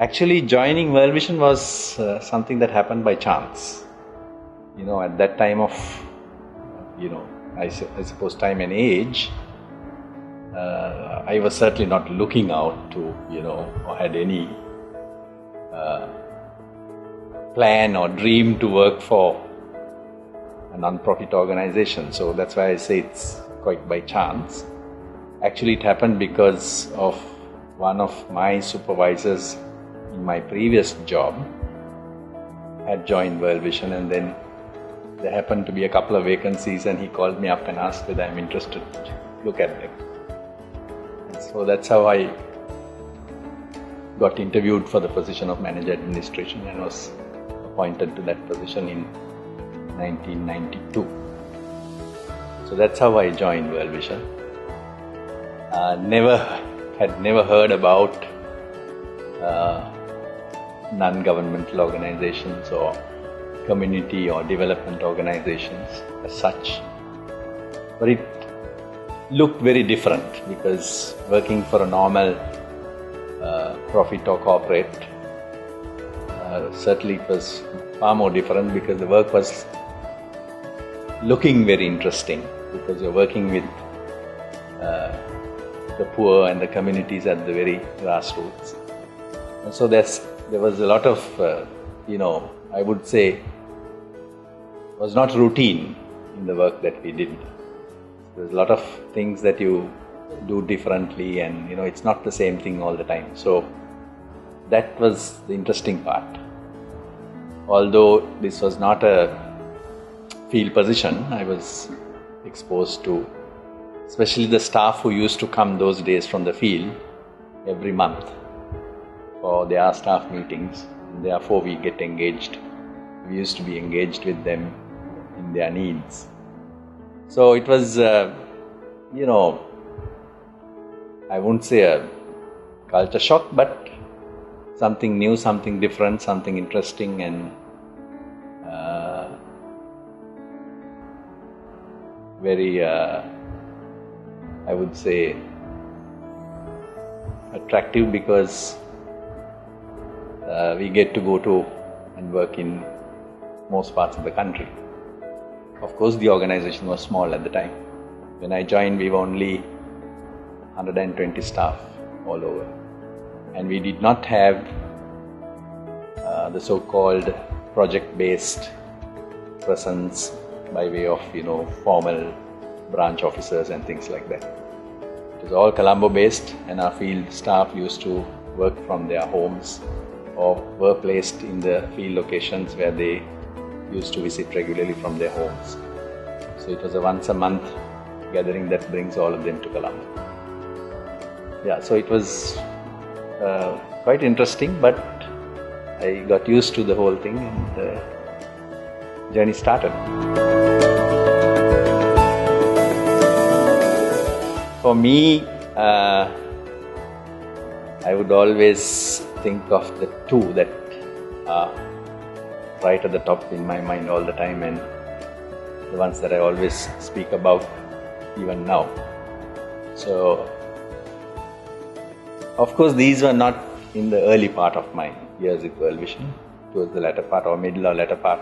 Actually, joining World Vision was something that happened by chance. At that time of, I suppose time and age, I was certainly not looking out to, or had any plan or dream to work for a non-profit organization. So that's why I say it's quite by chance. Actually, it happened because of one of my supervisors in my previous job had joined World Vision, and then there happened to be a couple of vacancies, and he called me up and asked whether I'm interested to look at them. And so that's how I got interviewed for the position of manager administration and was appointed to that position in 1992. So that's how I joined World Vision. Had never heard about non-governmental organizations or community or development organizations as such. But it looked very different, because working for a normal profit or corporate, certainly it was far more different, because the work was looking very interesting, because you're working with the poor and the communities at the very grassroots. And so there was a lot of, I would say, was not routine in the work that we did. There's a lot of things that you do differently, and it's not the same thing all the time. So that was the interesting part. Although this was not a field position, I was exposed to, especially the staff who used to come those days from the field every month for their staff meetings. And therefore we get engaged. We used to be engaged with them in their needs. So it was, I won't say a culture shock, but something new, something different, something interesting, and very, I would say, attractive, because we get to go to and work in most parts of the country. Of course, the organization was small at the time. When I joined, we were only 120 staff all over. And we did not have the so-called project-based presence by way of, formal branch officers and things like that. It was all Colombo-based, and our field staff used to work from their homes or were placed in the field locations where they used to visit regularly from their homes. So it was a once a month gathering that brings all of them to Colombo. Yeah, so it was quite interesting, but I got used to the whole thing, and the journey started. For me, I would always think of the two that are right at the top in my mind all the time, and the ones that I always speak about even now. So, of course, these were not in the early part of my years with World Vision, towards the latter part, or middle or latter part.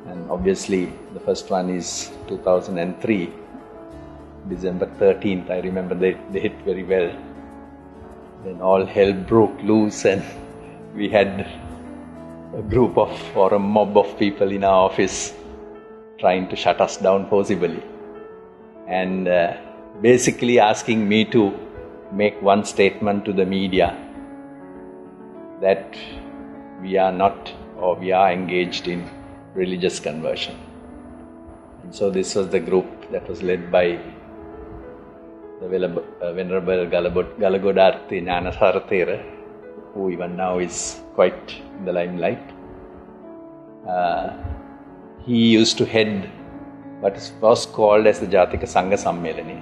And obviously, the first one is 2003, December 13th. I remember they hit very well. Then all hell broke loose, and we had a group of, or a mob of people in our office trying to shut us down forcibly, and basically asking me to make one statement to the media that we are not, or we are engaged in religious conversion. And so this was the group that was led by the Venerable Galagodarthi Gnanasaratera, who even now is quite in the limelight. He used to head what was called as the Jatika Sangha Sammelani,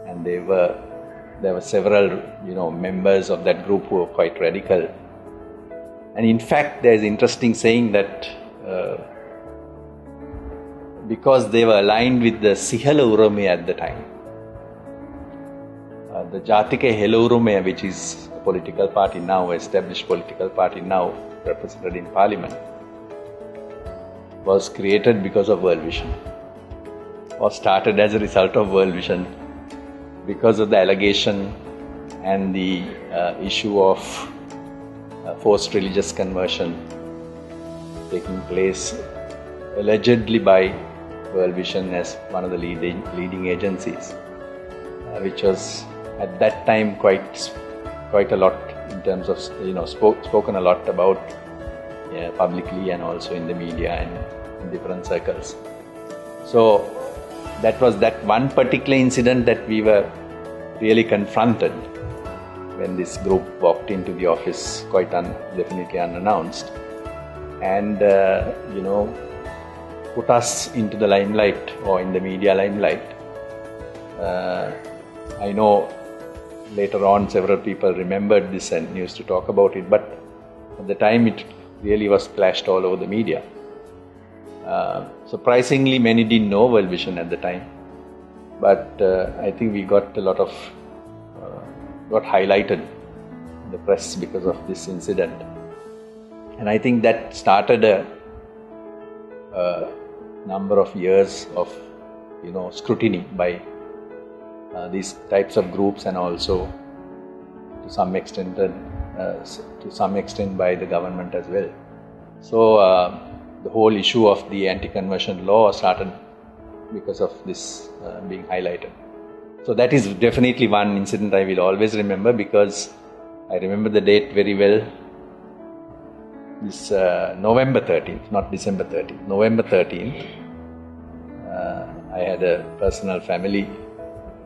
and there were several members of that group who were quite radical. And in fact, there is interesting saying that because they were aligned with the Sihala Urame at the time, The Jatike Helurume, which is a political party now, established political party now, represented in Parliament, was created because of World Vision, or started as a result of World Vision, because of the allegation and the issue of forced religious conversion taking place allegedly by World Vision as one of the leading agencies, which was at that time quite a lot in terms of spoken a lot about publicly and also in the media and in different circles. So that was that one particular incident that we were really confronted when this group walked into the office quite definitely unannounced, and put us into the limelight, or in the media limelight. I know later on several people remembered this and used to talk about it, but at the time it really was splashed all over the media. Surprisingly, many didn't know World Vision at the time, but I think we got a lot of got highlighted in the press because of this incident, and I think that started a number of years of scrutiny by these types of groups, and also to some extent by the government as well. So the whole issue of the anti-conversion law started because of this being highlighted. So that is definitely one incident I will always remember, because I remember the date very well. This November 13th, not December 13th, November 13th, I had a personal family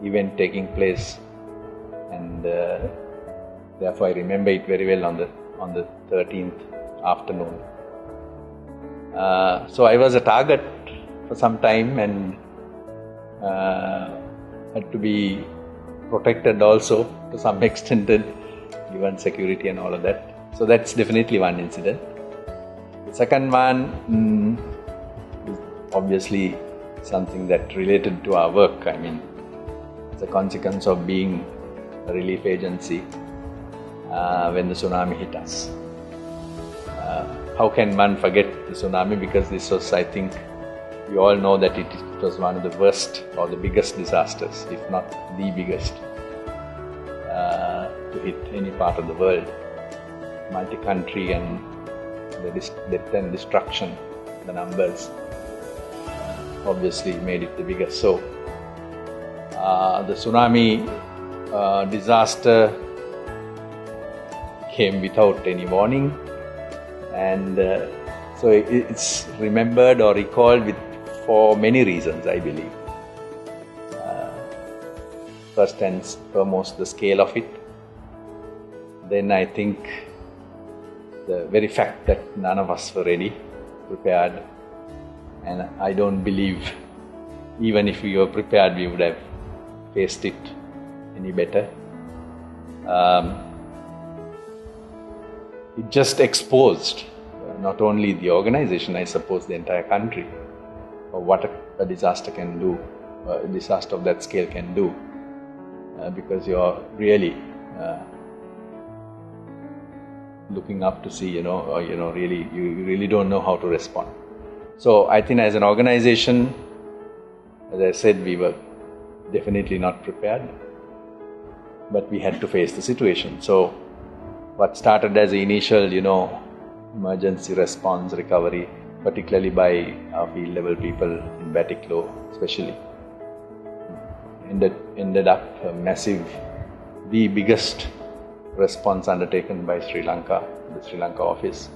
event taking place, and therefore I remember it very well on the 13th afternoon. So I was a target for some time, and had to be protected also to some extent, given security and all of that. So that's definitely one incident. The second one is obviously something that related to our work. I mean, it's a consequence of being a relief agency when the tsunami hit us. How can one forget the tsunami? Because this was, I think, we all know that it was one of the worst or the biggest disasters, if not the biggest, to hit any part of the world. Multi-country, and the death and destruction, the numbers obviously made it the biggest. So the tsunami disaster came without any warning, and so it's remembered or recalled for many reasons, I believe. First and foremost, the scale of it. Then I think the very fact that none of us were ready, prepared, and I don't believe even if we were prepared we would have faced it any better. It just exposed not only the organization, I suppose the entire country, of what a disaster can do, a disaster of that scale can do, because you're really looking up to see, really, you really don't know how to respond. So I think as an organization, as I said, we were definitely not prepared, but we had to face the situation. So what started as the initial, emergency response recovery, particularly by our field level people in Batiklo especially, ended up a massive, the biggest response undertaken by Sri Lanka, the Sri Lanka office,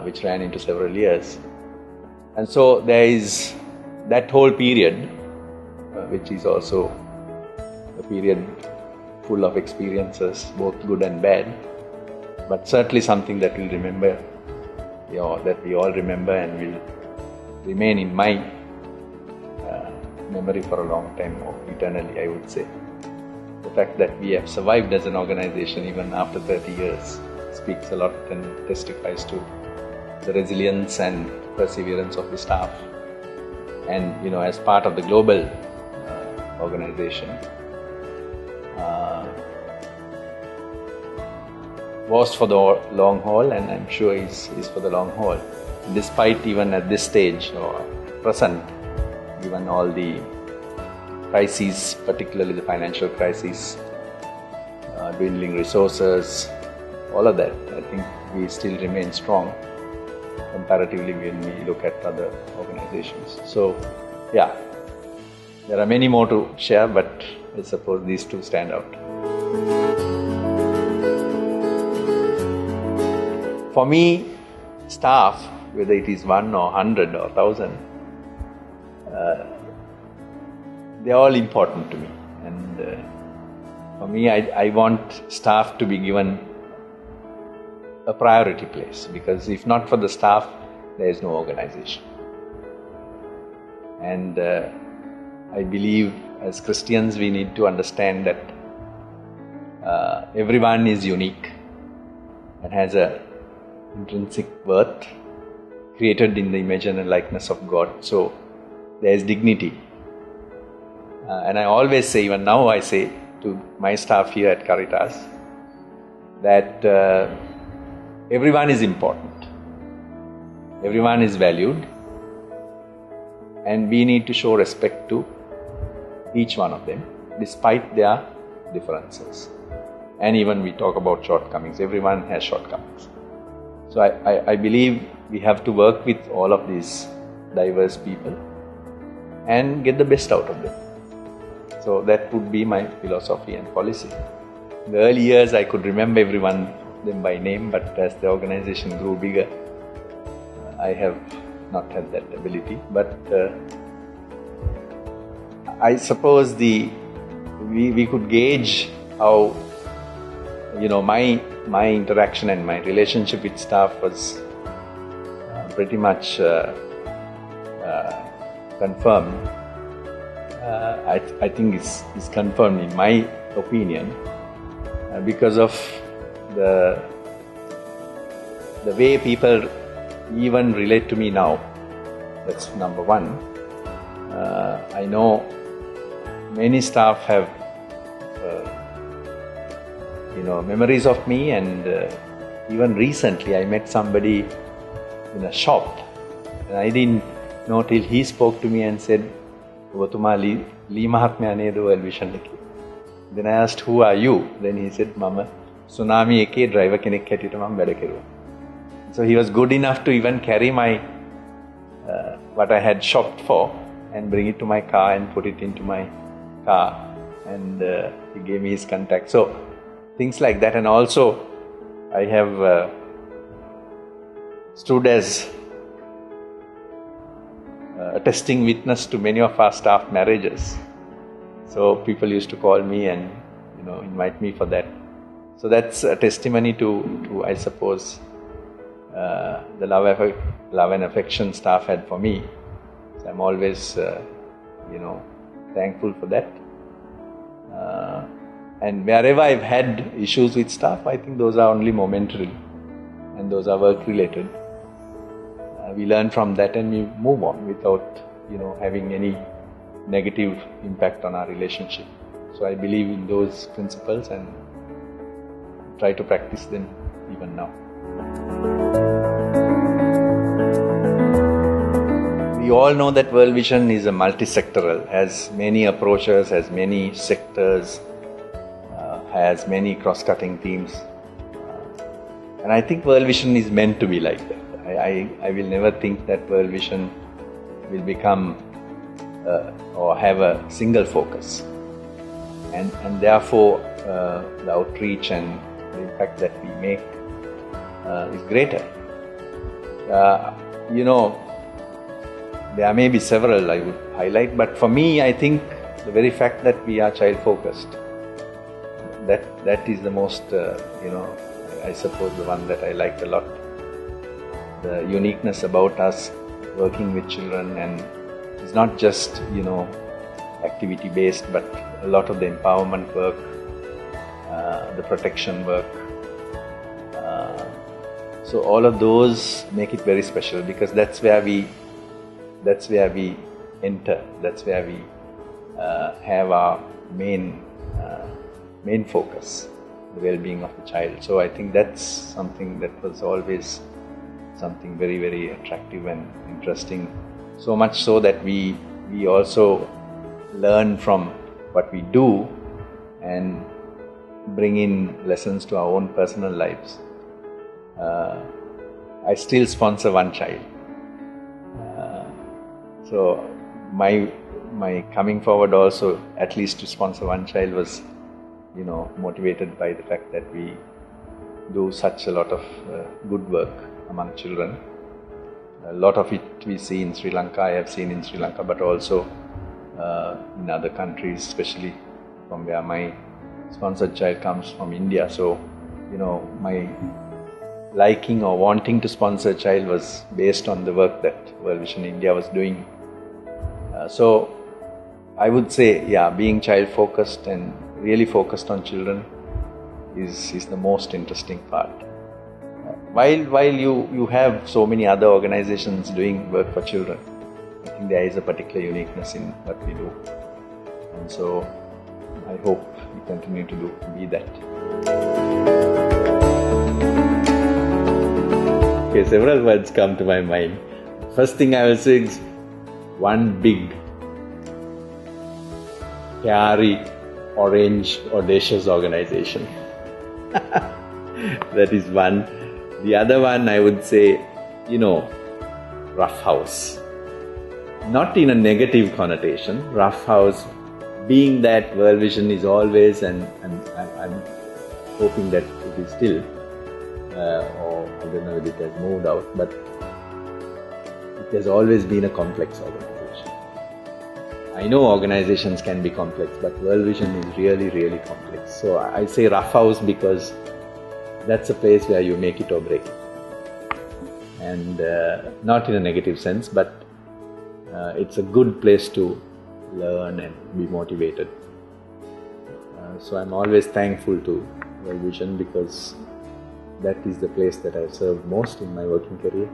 which ran into several years. And so there is that whole period, which is also a period full of experiences, both good and bad, but certainly something that we'll remember, that we all remember and will remain in my memory for a long time, or eternally, I would say. The fact that we have survived as an organization even after 30 years speaks a lot and testifies to the resilience and perseverance of the staff. And as part of the global organization, was for the long haul, and I'm sure is for the long haul. Despite even at this stage or present, given all the crises, particularly the financial crisis, dwindling resources, all of that, I think we still remain strong comparatively when we look at other organizations. So, yeah, there are many more to share, but I suppose these two stand out. For me, staff, whether it is 1 or 100 or 1,000, they are all important to me. And for me, I want staff to be given a priority place, because if not for the staff, there is no organization. And I believe as Christians we need to understand that everyone is unique and has a intrinsic worth, created in the image and likeness of God. So there is dignity. And I always say, even now I say to my staff here at Caritas, that everyone is important, everyone is valued, and we need to show respect to each one of them, despite their differences. And even we talk about shortcomings, everyone has shortcomings. So I believe we have to work with all of these diverse people and get the best out of them. So that would be my philosophy and policy. In the early years I could remember everyone them by name, but as the organization grew bigger, I have not had that ability. But I suppose we could gauge how, my interaction and my relationship with staff was pretty much confirmed. I think is confirmed in my opinion because of the way people even relate to me now. That's number one. I know many staff have memories of me, and even recently I met somebody in a shop, and I didn't know till he spoke to me and said, "Obatuma Lee Mahatmaya neda World Vision එක." Then I asked, "Who are you?" Then he said, "Mama Tsunami එකේ driver කෙනෙක් හැටියට මම වැඩ කෙරුවා." So he was good enough to even carry my what I had shopped for and bring it to my car and put it into my car, and he gave me his contact. So things like that. And also I have stood as attesting witness to many of our staff marriages. So people used to call me and invite me for that. So that's a testimony to I suppose the love and affection staff had for me. So I'm always thankful for that. And wherever I've had issues with staff, I think those are only momentary and those are work related. We learn from that and we move on without having any negative impact on our relationship. So I believe in those principles and try to practice them even now. We all know that World Vision is a multi-sectoral, has many approaches, has many sectors, has many cross-cutting themes. And I think World Vision is meant to be like that. I will never think that World Vision will become or have a single focus. And therefore the outreach and the impact that we make is greater. There may be several I would highlight, but for me I think the very fact that we are child-focused, that is the most, I suppose the one that I like a lot. The uniqueness about us working with children, and it's not just, activity based, but a lot of the empowerment work, the protection work. So all of those make it very special, because that's where we enter, that's where we have our main main focus, the well-being of the child. So I think that's something that was always something very, very attractive and interesting. So much so that we also learn from what we do and bring in lessons to our own personal lives. I still sponsor one child. So my coming forward also, at least to sponsor one child, was motivated by the fact that we do such a lot of good work among children. A lot of it we see in Sri Lanka, I have seen in Sri Lanka, but also in other countries, especially from where my sponsored child comes from, India. So, my liking or wanting to sponsor a child was based on the work that World Vision India was doing. So, I would say, being child-focused and really focused on children is the most interesting part. While you have so many other organizations doing work for children, I think there is a particular uniqueness in what we do. And so, I hope we continue to be that. Okay, several words come to my mind. First thing I will say is one big, hairy, orange, audacious organization. That is one. The other one I would say, rough house. Not in a negative connotation. Rough house being that World Vision is always, and I'm hoping that it is still, or I don't know if it has moved out, but it has always been a complex organization. I know organizations can be complex, but World Vision is really, really complex. So I say rough house because that's a place where you make it or break it. And not in a negative sense, but it's a good place to learn and be motivated. So I'm always thankful to World Vision because that is the place that I've served most in my working career,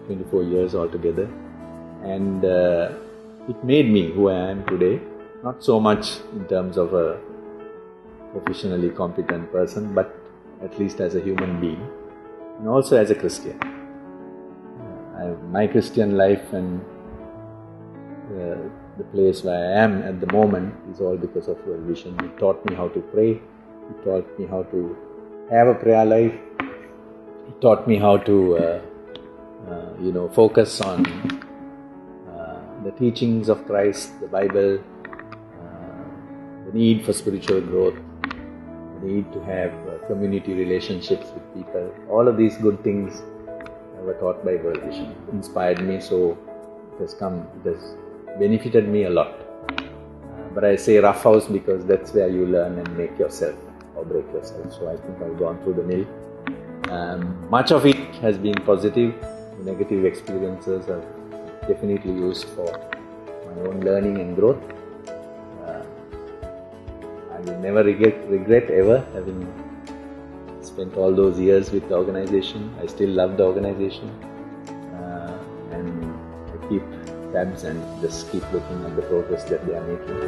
24 years altogether. And it made me who I am today, not so much in terms of a professionally competent person, but at least as a human being, and also as a Christian. My Christian life and the place where I am at the moment is all because of World Vision. It taught me how to pray, it taught me how to have a prayer life, it taught me how to focus on the teachings of Christ, the Bible, the need for spiritual growth, the need to have community relationships with people. All of these good things were taught by World Vision. It inspired me, so it has benefited me a lot. But I say rough house because that's where you learn and make yourself or break yourself. So I think I've gone through the mill. Much of it has been positive. The negative experiences are definitely used for my own learning and growth. I will never regret ever having spent all those years with the organization. I still love the organization, and I keep tabs and just keep looking at the progress that they are making.